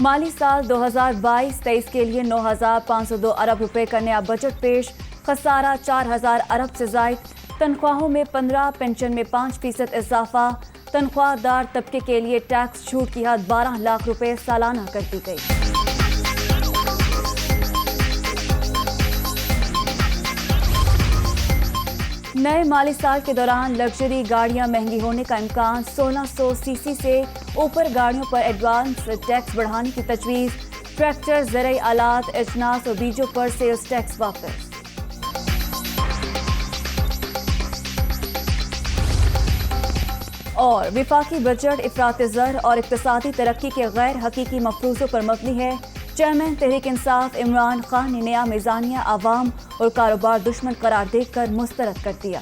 مالی سال 2022-23 کے لیے 9,502 ارب روپے کا نیا بجٹ پیش، خسارہ 4,000 ارب سے زائد، تنخواہوں میں 15، پنشن میں 5% اضافہ، تنخواہ دار طبقے کے لیے ٹیکس چھوٹ کی حد 12 لاکھ روپے سالانہ کر دی گئی۔ نئے مالی سال کے دوران لگژری گاڑیاں مہنگی ہونے کا امکان، 1600 سی سی سے اوپر گاڑیوں پر ایڈوانس ٹیکس بڑھانے کی تجویز، ٹریکٹر، زرعی آلات، اجناس اور بیجوں پر سیلز ٹیکس واپس۔ اور وفاقی بجٹ افراط زر اور اقتصادی ترقی کے غیر حقیقی مفروضوں پر مبنی ہے، چیئرمین تحریک انصاف عمران خان نے نیا میزانیہ عوام اور کاروبار دشمن قرار دے کر مسترد کر دیا۔